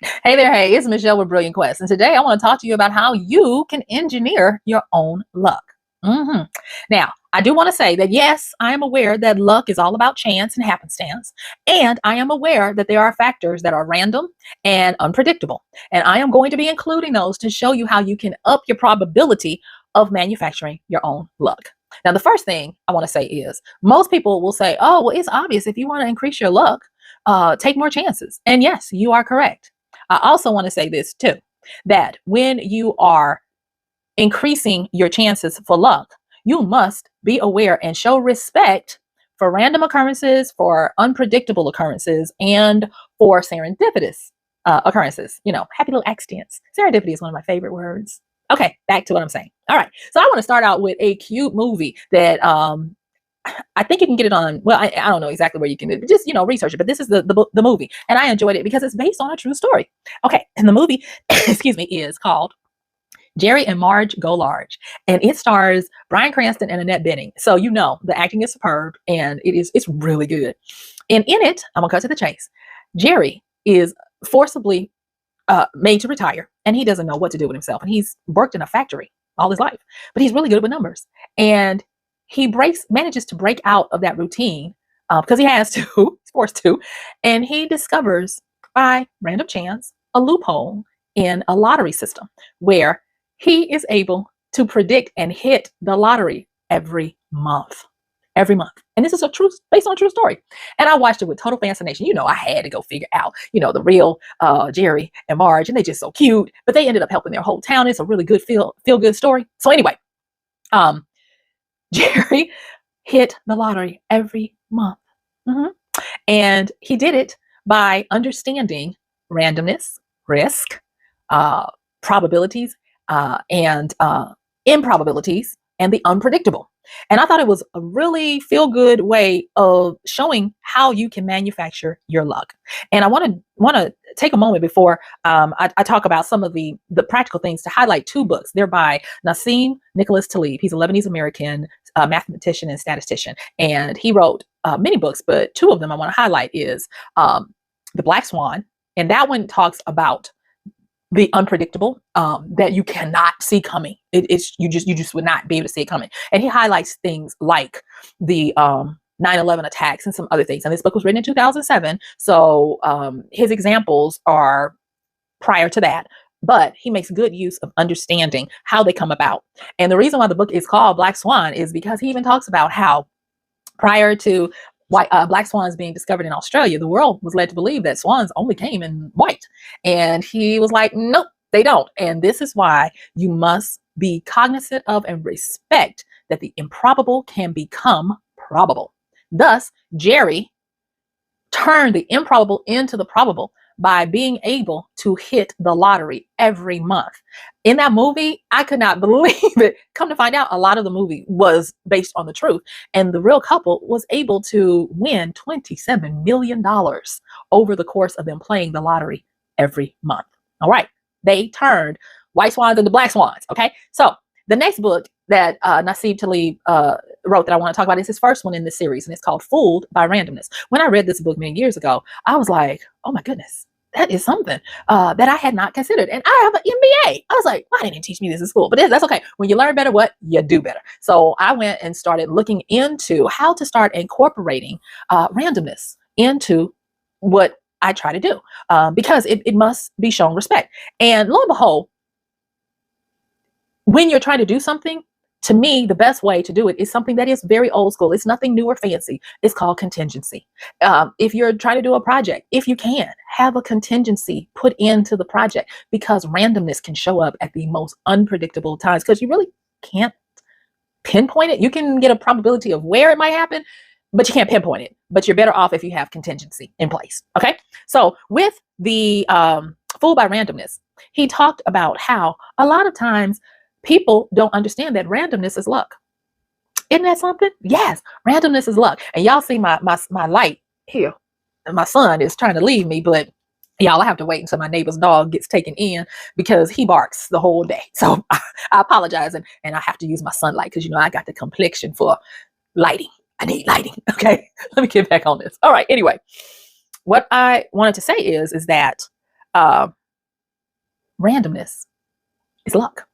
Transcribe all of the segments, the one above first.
Hey there, hey, it's Michelle with Brilliant Quest, and today I want to talk to you about how you can engineer your own luck. hmm Now, I do want to say that yes, I am aware that luck is all about chance and happenstance, and I am aware that there are factors that are random and unpredictable, and I am going to be including those to show you how you can up your probability of manufacturing your own luck. Now, the first thing I want to say is most people will say, "Oh, well, it's obvious if you want to increase your luck, take more chances." And yes, you are correct. I also want to say this too, that when you are increasing your chances for luck, you must be aware and show respect for random occurrences, for unpredictable occurrences, and for serendipitous occurrences. Happy little accidents. Serendipity is one of my favorite words. Okay, back to what I'm saying. All right, so I want to start out with a cute movie that I think you can get it on. Well, I don't know exactly where you can just research it, but this is the movie, and I enjoyed it because it's based on a true story. Okay, and the movie, excuse me, is called Jerry and Marge Go Large, and it stars Bryan Cranston and Annette Bening. So the acting is superb, and it's really good. And in it, I'm gonna cut to the chase. Jerry is forcibly made to retire, and he doesn't know what to do with himself. And he's worked in a factory all his life, but he's really good with numbers. And he manages to break out of that routine because he has to, he's forced to, and he discovers by random chance a loophole in a lottery system where he is able to predict and hit the lottery every month. Every month. And this is based on a true story. And I watched it with total fascination. I had to go figure out, the real Jerry and Marge, and they just so cute. But they ended up helping their whole town. It's a really good feel good story. So anyway, Jerry hit the lottery every month. hmm And he did it by understanding randomness, risk, probabilities, and improbabilities, and the unpredictable. And I thought it was a really feel good way of showing how you can manufacture your luck. And I want to take a moment before I talk about some of the practical things to highlight two books. They're by Nassim Nicholas Taleb. He's a Lebanese American mathematician and statistician, and he wrote many books, but two of them I want to highlight is The Black Swan, and that one talks about the unpredictable that you cannot see coming. You just would not be able to see it coming. And he highlights things like the 9/11 attacks and some other things. And this book was written in 2007, so his examples are prior to that. But he makes good use of understanding how they come about. And the reason why the book is called Black Swan is because he even talks about how prior to black swans being discovered in Australia, the world was led to believe that swans only came in white. And he was like, nope, they don't. And this is why you must be cognizant of and respect that the improbable can become probable. Thus, Jerry turned the improbable into the probable by being able to hit the lottery every month. In that movie, I could not believe it. Come to find out, a lot of the movie was based on the truth. And the real couple was able to win $27 million over the course of them playing the lottery every month. All right. They turned white swans into black swans. Okay. So the next book that Nassim Taleb wrote that I want to talk about is his first one in this series, and it's called Fooled by Randomness. When I read this book many years ago, I was like, oh my goodness, that is something that I had not considered. And I have an MBA. I was like, why didn't teach me this in school? But that's okay. When you learn better, what you do better. So I went and started looking into how to start incorporating randomness into what I try to do because it must be shown respect. And lo and behold, when you're trying to do something, to me, the best way to do it is something that is very old school. It's nothing new or fancy. It's called contingency. If you're trying to do a project, if you can, have a contingency put into the project because randomness can show up at the most unpredictable times because you really can't pinpoint it. You can get a probability of where it might happen, but you can't pinpoint it. But you're better off if you have contingency in place. Okay. So with the Fooled by Randomness, he talked about how a lot of times people don't understand that randomness is luck. Isn't that something? Yes, randomness is luck. And y'all see my light here. And my son is trying to leave me, but y'all, I have to wait until my neighbor's dog gets taken in because he barks the whole day. So I apologize, and I have to use my sunlight because I got the complexion for lighting. I need lighting. Okay, let me get back on this. All right. Anyway, what I wanted to say is that Uh, randomness is luck.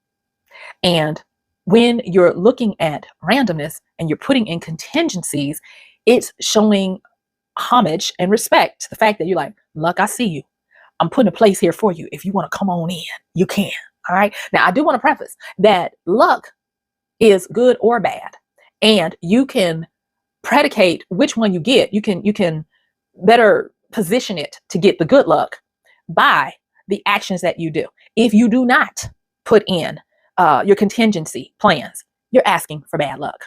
And when you're looking at randomness and you're putting in contingencies, it's showing homage and respect to the fact that you're like, luck, I see you. I'm putting a place here for you. If you want to come on in, you can. All right. Now, I do want to preface that luck is good or bad, and you can predicate which one you get. You can better position it to get the good luck by the actions that you do. If you do not put in your contingency plans, you're asking for bad luck.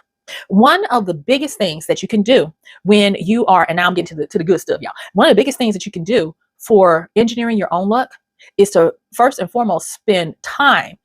One of the biggest things that you can do when you are, and now I'm getting to the good stuff, y'all. One of the biggest things that you can do for engineering your own luck is to first and foremost spend time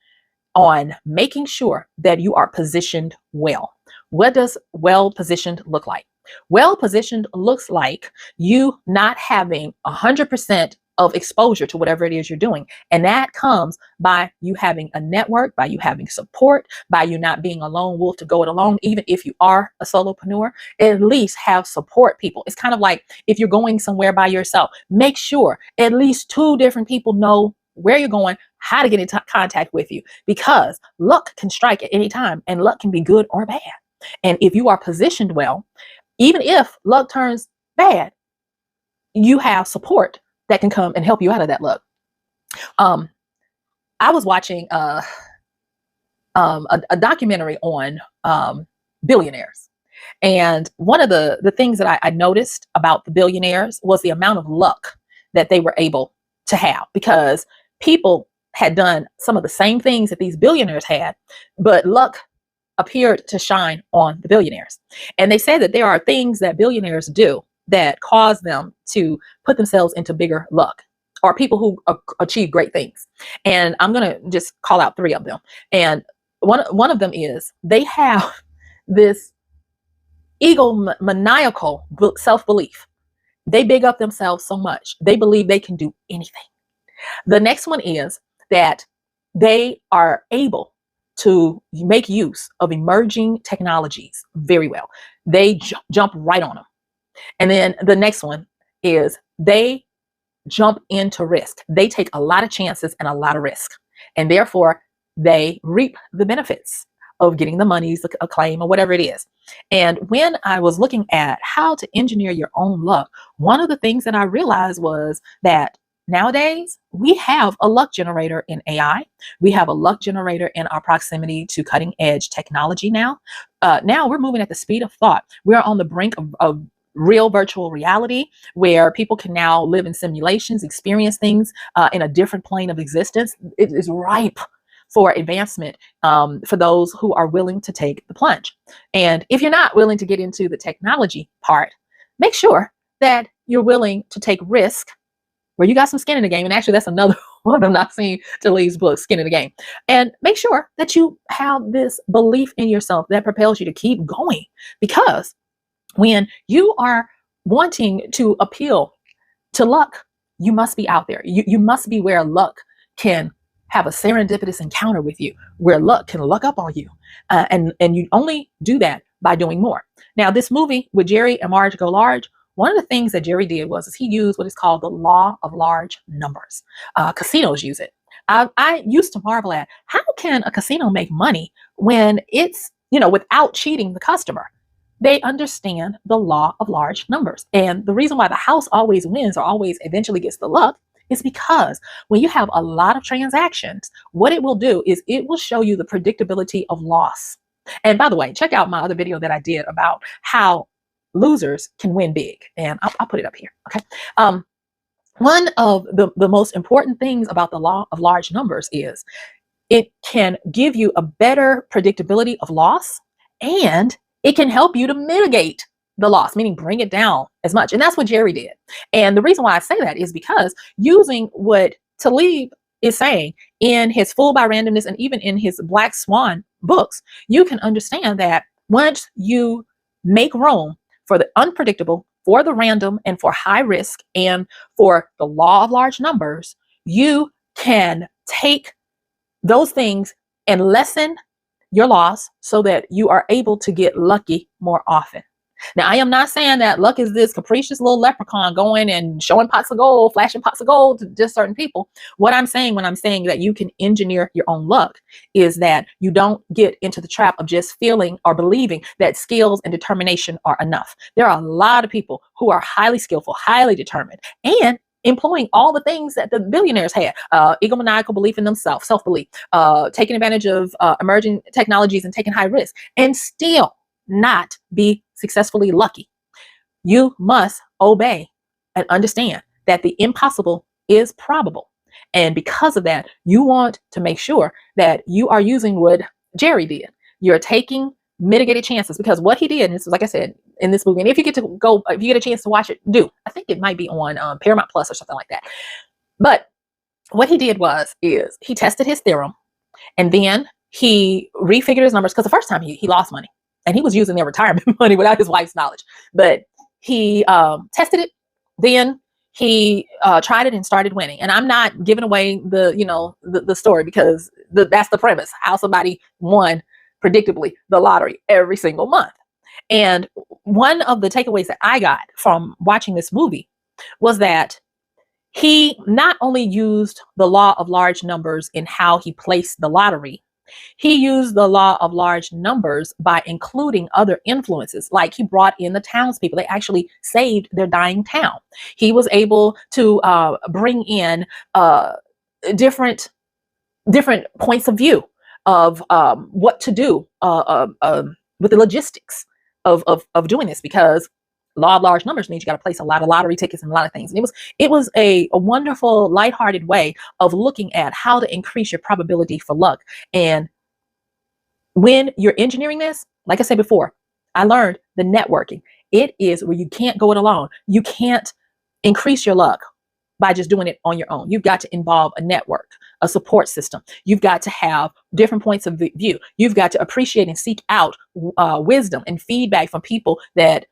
on making sure that you are positioned well. What does well positioned look like? Well positioned looks like you not having 100% of exposure to whatever it is you're doing. And that comes by you having a network, by you having support, by you not being a lone wolf to go it alone. Even if you are a solopreneur, at least have support people. It's kind of like if you're going somewhere by yourself, make sure at least 2 different people know where you're going, how to get in contact with you, because luck can strike at any time and luck can be good or bad. And if you are positioned well, even if luck turns bad, you have support that can come and help you out of that luck. I was watching a documentary on billionaires. And one of the things that I noticed about the billionaires was the amount of luck that they were able to have, because people had done some of the same things that these billionaires had, but luck appeared to shine on the billionaires. And they said that there are things that billionaires do that cause them to put themselves into bigger luck, or people who achieve great things. And I'm going to just call out 3 of them. And one of them is they have this egomaniacal self-belief. They big up themselves so much. They believe they can do anything. The next one is that they are able to make use of emerging technologies very well. They jump right on them. And then the next one is they jump into risk. They take a lot of chances and a lot of risk. And therefore, they reap the benefits of getting the monies, a claim, or whatever it is. And when I was looking at how to engineer your own luck, one of the things that I realized was that nowadays, we have a luck generator in AI. We have a luck generator in our proximity to cutting edge technology now. Now we're moving at the speed of thought. We're on the brink of real virtual reality, where people can now live in simulations, experience things in a different plane of existence. It is ripe for advancement for those who are willing to take the plunge. And if you're not willing to get into the technology part, make sure that you're willing to take risk where you got some skin in the game. And actually, that's another one I'm not seeing Talib's book, Skin in the Game. And make sure that you have this belief in yourself that propels you to keep going. Because when you are wanting to appeal to luck, you must be out there. You must be where luck can have a serendipitous encounter with you, where luck can luck up on you. And you only do that by doing more. Now, this movie with Jerry and Marge Go Large, one of the things that Jerry did was he used what is called the law of large numbers. Casinos use it. I used to marvel at, how can a casino make money when it's, without cheating the customer? They understand the law of large numbers. And the reason why the house always wins or always eventually gets the luck is because when you have a lot of transactions, what it will do is it will show you the predictability of loss. And by the way, check out my other video that I did about how losers can win big. And I'll put it up here. Okay. One of the most important things about the law of large numbers is it can give you a better predictability of loss, and it can help you to mitigate the loss, meaning bring it down as much. And that's what Jerry did. And the reason why I say that is because using what Talib is saying in his Fooled by Randomness and even in his Black Swan books, you can understand that once you make room for the unpredictable, for the random, and for high risk, and for the law of large numbers, you can take those things and lessen your loss so that you are able to get lucky more often. Now, I am not saying that luck is this capricious little leprechaun going and showing pots of gold, flashing pots of gold to just certain people. What I'm saying when I'm saying that you can engineer your own luck is that you don't get into the trap of just feeling or believing that skills and determination are enough. There are a lot of people who are highly skillful, highly determined, and employing all the things that the billionaires had: egomaniacal belief in themselves, self-belief, taking advantage of emerging technologies and taking high risks, and still not be successfully lucky. You must obey and understand that the impossible is probable. And because of that, you want to make sure that you are using what Jerry did. You're taking mitigated chances, because what he did, and this is like I said in this movie, and if you get a chance to watch it, do. I think it might be on Paramount Plus or something like that. But what he did is he tested his theorem, and then he refigured his numbers, because the first time he lost money, and he was using their retirement money without his wife's knowledge. But he tested it, then he tried it and started winning. And I'm not giving away the story, because that's the premise: how somebody won predictably the lottery every single month. And one of the takeaways that I got from watching this movie was that he not only used the law of large numbers in how he placed the lottery, he used the law of large numbers by including other influences. Like, he brought in the townspeople. They actually saved their dying town. He was able to bring in different points of view of what to do with the logistics of doing this, because law of large numbers means you got to place a lot of lottery tickets and a lot of things. And it was a wonderful, lighthearted way of looking at how to increase your probability for luck. And when you're engineering this, like I said before, I learned the networking. It is where you can't go it alone. You can't increase your luck by just doing it on your own. You've got to involve a network, a support system. You've got to have different points of view. You've got to appreciate and seek out wisdom and feedback from people that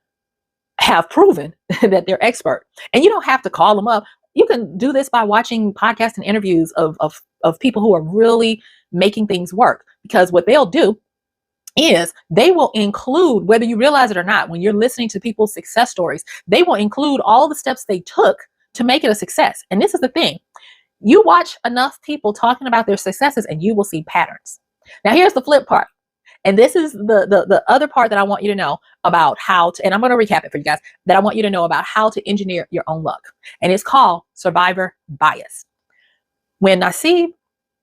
have proven that they're expert. And you don't have to call them up. You can do this by watching podcasts and interviews of people who are really making things work, because what they'll do is they will include, whether you realize it or not, when you're listening to people's success stories, they will include all the steps they took to make it a success. And this is the thing: you watch enough people talking about their successes and you will see patterns. Now, here's the flip part. And this is the other part that I want you to know about how to, and I'm going to recap it for you guys, that I want you to know about how to engineer your own luck. And it's called survivor bias. When Nassim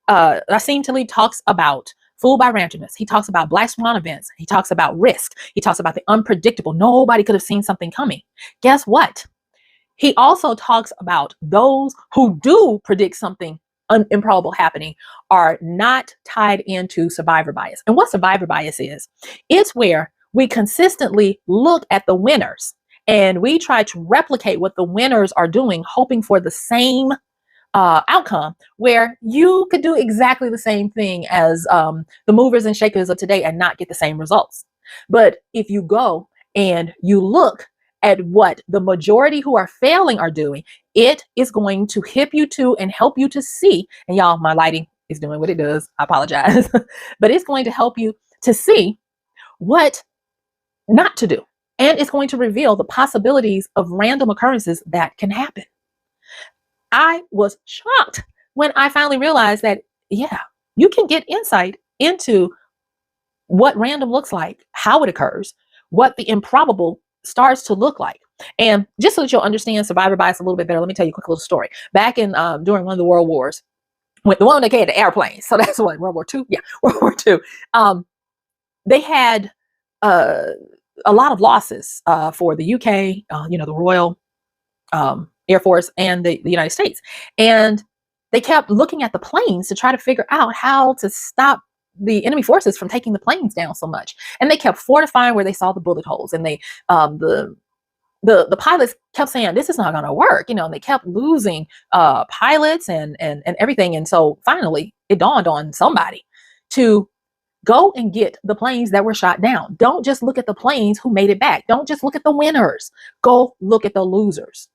Taleb talks about fooled by randomness, he talks about black swan events, he talks about risk, he talks about the unpredictable. Nobody could have seen something coming. Guess what? He also talks about those who do predict something improbable happening are not tied into survivor bias. And what survivor bias is, it's where we consistently look at the winners and we try to replicate what the winners are doing, hoping for the same outcome, where you could do exactly the same thing as the movers and shakers of today and not get the same results. But if you go and you look at what the majority who are failing are doing, it is going to hip you to and help you to see. And y'all, my lighting is doing what it does. I apologize. But it's going to help you to see what not to do. And it's going to reveal the possibilities of random occurrences that can happen. I was shocked when I finally realized that, yeah, you can get insight into what random looks like, how it occurs, what the improbable starts to look like. And just so that you'll understand survivor bias a little bit better, let me tell you a quick little story. Back in during one of the world wars, when the one that had the airplanes, so that's what, World War II? Yeah, World War II. They had a lot of losses for the UK, the Royal Air Force and the United States. And they kept looking at the planes to try to figure out how to stop the enemy forces from taking the planes down so much. And they kept fortifying where they saw the bullet holes. And they the pilots kept saying, this is not going to work, and they kept losing pilots and everything. And so finally it dawned on somebody to go and get the planes that were shot down. Don't just look at the planes who made it back. Don't just look at the winners. Go look at the losers.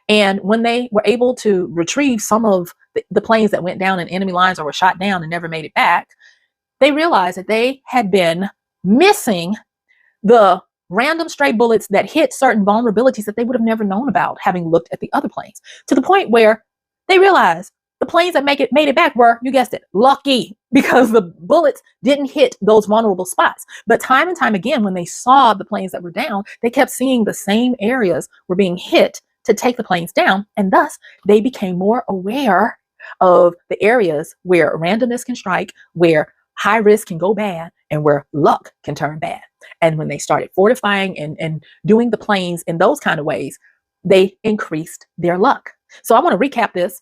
And when they were able to retrieve some of the planes that went down in enemy lines or were shot down and never made it back, they realized that they had been missing the random stray bullets that hit certain vulnerabilities that they would have never known about having looked at the other planes, to the point where they realized the planes that made it back were, you guessed it, lucky, because the bullets didn't hit those vulnerable spots. But time and time again, when they saw the planes that were down, they kept seeing the same areas were being hit to take the planes down, and thus they became more aware of the areas where randomness can strike, where high risk can go bad, and where luck can turn bad. And when they started fortifying and doing the planes in those kind of ways, they increased their luck. So I want to recap this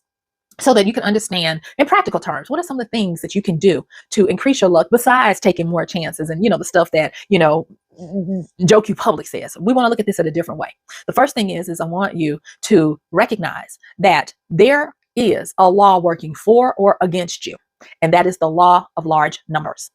so that you can understand in practical terms, what are some of the things that you can do to increase your luck besides taking more chances and, the stuff that, Joe Q Public says. We want to look at this in a different way. The first thing is I want you to recognize that there is a law working for or against you, and that is the law of large numbers.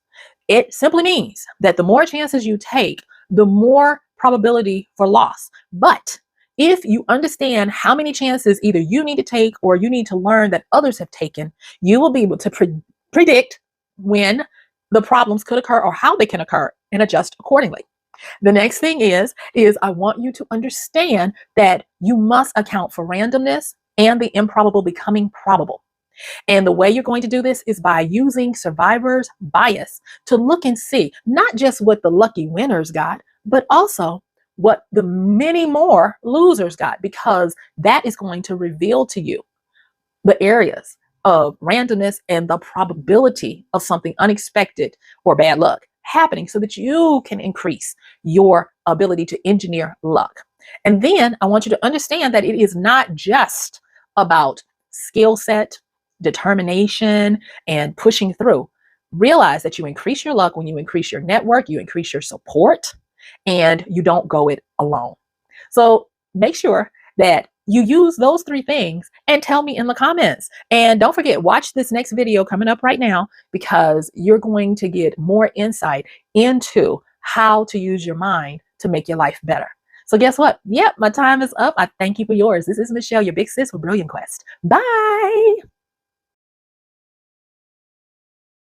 It simply means that the more chances you take, the more probability for loss. But if you understand how many chances either you need to take or you need to learn that others have taken, you will be able to predict when the problems could occur or how they can occur and adjust accordingly. The next thing is I want you to understand that you must account for randomness and the improbable becoming probable. And the way you're going to do this is by using survivor's bias to look and see not just what the lucky winners got, but also what the many more losers got, because that is going to reveal to you the areas of randomness and the probability of something unexpected or bad luck happening, so that you can increase your ability to engineer luck. And then I want you to understand that it is not just about skill set, determination, and pushing through. Realize that you increase your luck when you increase your network, you increase your support, and you don't go it alone. So make sure that you use those 3 things and tell me in the comments. And don't forget, watch this next video coming up right now, because you're going to get more insight into how to use your mind to make your life better. So guess what? Yep, my time is up. I thank you for yours. This is Michelle, your big sis with Brilliant Quest. Bye.